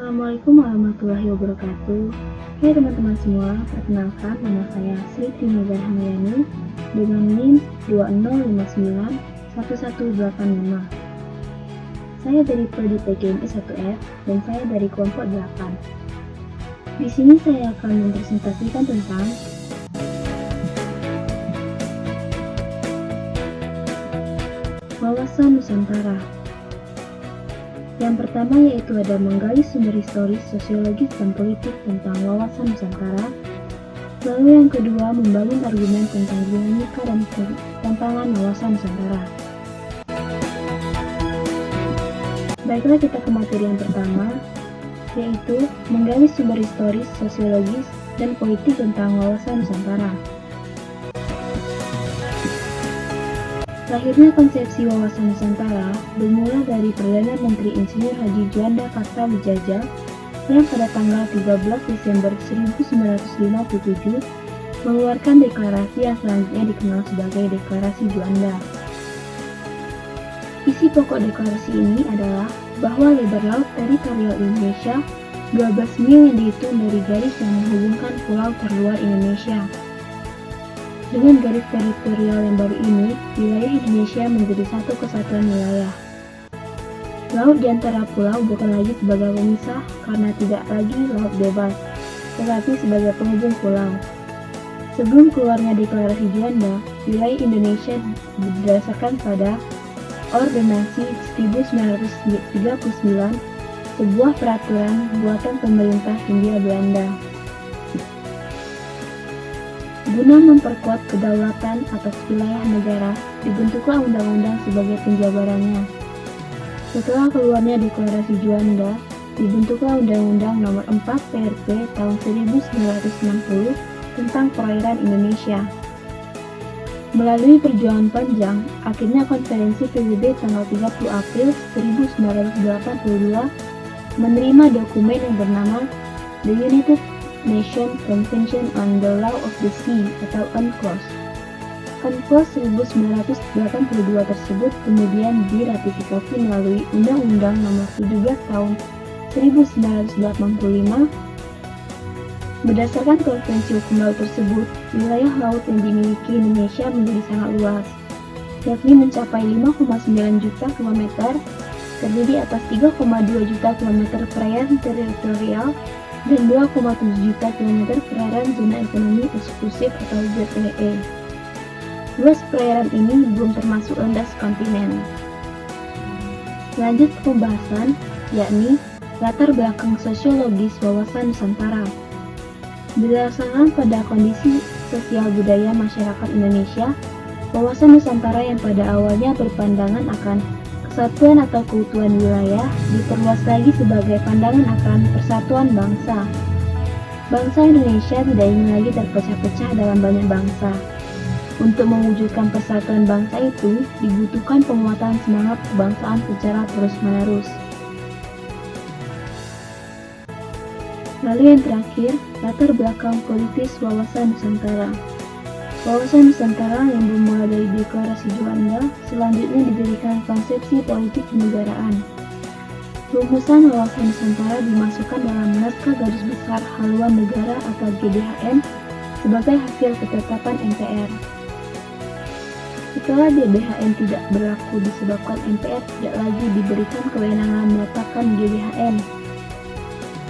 Assalamualaikum warahmatullahi wabarakatuh. Hai teman-teman semua, perkenalkan nama saya Sri Trinidad Hamayani dengan NIM 20591185. Saya dari Prodi PGMI 1F dan saya dari kelompok 8. Di sini saya akan mempresentasikan tentang wawasan Nusantara. Yang pertama yaitu ada menggali sumber historis, sosiologis, dan politik tentang wawasan Nusantara. Lalu yang kedua membangun argumen tentang dinamika dan tantangan wawasan Nusantara. Baiklah kita ke materi yang pertama, yaitu menggali sumber historis, sosiologis, dan politik tentang wawasan Nusantara. Lahirnya konsepsi wawasan Nusantara bermula dari Perdana Menteri Insinyur Haji Juanda Kartawijaya yang pada tanggal 13 Desember 1957 mengeluarkan deklarasi yang selanjutnya dikenal sebagai Deklarasi Juanda. Isi pokok deklarasi ini adalah bahwa lebar laut teritorial Indonesia 12 mil yang dihitung dari garis yang menghubungkan pulau terluar Indonesia. Dengan garis teritorial yang baru ini, wilayah Indonesia menjadi satu kesatuan wilayah. Laut di antara pulau bukan lagi sebagai pemisah karena tidak lagi laut bebas, tetapi sebagai penghubung pulau. Sebelum keluarnya Deklarasi Juanda, wilayah Indonesia berdasarkan pada Ordonansi 1939, sebuah peraturan buatan pemerintah Hindia Belanda. Guna memperkuat kedaulatan atas wilayah negara, dibentuklah undang-undang sebagai penjabarannya. Setelah keluarnya Deklarasi Juanda, dibentuklah Undang-Undang Nomor 4 PRP tahun 1960 tentang perairan Indonesia. Melalui perjuangan panjang, akhirnya Konferensi PBB tanggal 30 April 1982 menerima dokumen yang bernama The United Nations Convention on the Law of the Sea atau UNCLOS. UNCLOS 1982 tersebut kemudian diratifikasi melalui Undang-Undang Nomor 17 Tahun 1985. Berdasarkan konvensi hukum laut tersebut, wilayah laut yang dimiliki Indonesia menjadi sangat luas, yakni mencapai 5,9 juta kilometer, terdiri atas 3,2 juta kilometer perairan teritorial dan 2,7 juta kilometer perairan zona ekonomi eksklusif atau ZEE. Luas perairan ini belum termasuk landas kontinen. Lanjut ke pembahasan, yakni latar belakang sosiologis wawasan Nusantara. Berdasarkan pada kondisi sosial budaya masyarakat Indonesia, wawasan Nusantara yang pada awalnya berpandangan akan kesatuan atau keutuhan wilayah diperluas lagi sebagai pandangan akan persatuan bangsa. Bangsa Indonesia tidak ingin lagi terpecah-pecah dalam banyak bangsa. Untuk mewujudkan persatuan bangsa itu, dibutuhkan penguatan semangat kebangsaan secara terus-menerus. Lalu yang terakhir, latar belakang politis wawasan Nusantara. Wawasan Nusantara yang bermula dari Deklarasi Juanda selanjutnya dijadikan konsepsi politik kenegaraan. Rumusan wawasan Nusantara dimasukkan dalam Naskah Garis Besar Haluan Negara atau GBHN sebagai hasil ketetapan MPR. Setelah GBHN tidak berlaku disebabkan MPR tidak lagi diberikan kewenangan menetapkan GBHN.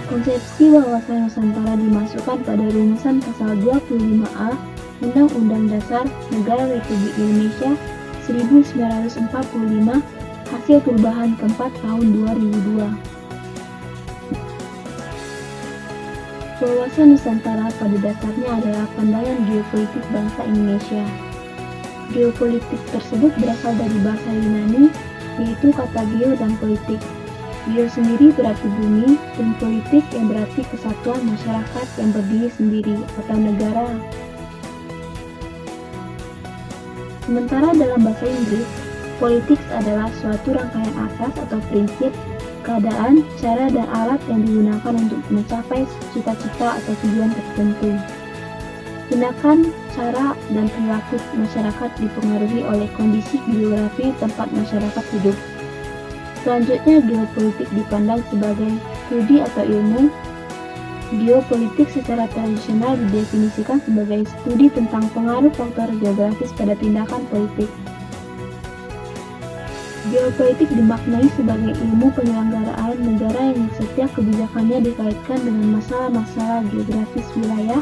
Konsepsi wawasan Nusantara dimasukkan pada rumusan pasal 25A Undang-Undang Dasar Negara Republik Indonesia 1945 hasil perubahan keempat tahun 2002. Wawasan Nusantara pada dasarnya adalah pandangan geopolitik bangsa Indonesia. Geopolitik tersebut berasal dari bahasa Yunani, yaitu kata geo dan politik. Geo sendiri berarti bumi, dan politik yang berarti kesatuan masyarakat yang berdiri sendiri atau negara. Sementara dalam bahasa Inggris, politics adalah suatu rangkaian asas atau prinsip, keadaan, cara, dan alat yang digunakan untuk mencapai cita-cita atau tujuan tertentu. Tindakan, cara, dan perilaku masyarakat dipengaruhi oleh kondisi geografi tempat masyarakat hidup. Selanjutnya, geopolitik dipandang sebagai studi atau ilmu. Geopolitik secara tradisional didefinisikan sebagai studi tentang pengaruh faktor geografis pada tindakan politik. Geopolitik dimaknai sebagai ilmu penyelenggaraan negara yang setiap kebijakannya dikaitkan dengan masalah-masalah geografis wilayah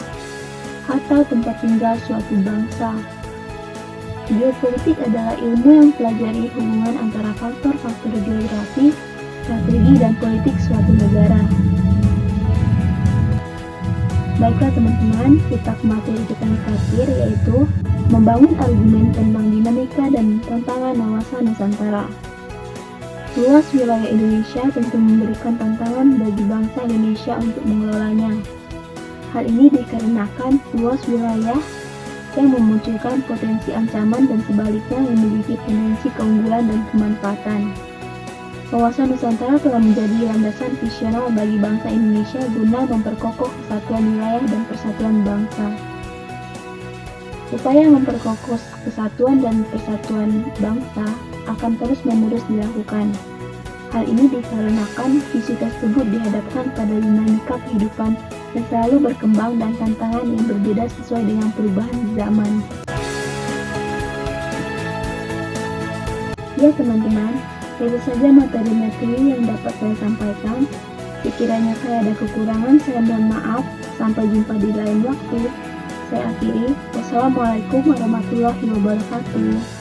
atau tempat tinggal suatu bangsa. Geopolitik adalah ilmu yang mempelajari hubungan antara faktor-faktor geografi, strategi, dan politik suatu negara. Baiklah teman-teman, kita ke materi kita yang terakhir, yaitu membangun argumen tentang dinamika dan tantangan wawasan Nusantara. Luas wilayah Indonesia tentu memberikan tantangan bagi bangsa Indonesia untuk mengelolanya. Hal ini dikarenakan luas wilayah yang memunculkan potensi ancaman dan sebaliknya memiliki potensi keunggulan dan kemanfaatan. Wawasan Nusantara telah menjadi landasan visional bagi bangsa Indonesia guna memperkokoh kesatuan wilayah dan persatuan bangsa. Upaya memperkokoh kesatuan dan persatuan bangsa akan terus-menerus dilakukan. Hal ini dikarenakan visi tersebut dihadapkan pada dinamika kehidupan yang selalu berkembang dan tantangan yang berbeda sesuai dengan perubahan zaman. Ya teman-teman, itu saja materi-materi yang dapat saya sampaikan. Sekiranya saya ada kekurangan, saya mohon maaf. Sampai jumpa di lain waktu. Saya akhiri. Wassalamualaikum warahmatullahi wabarakatuh.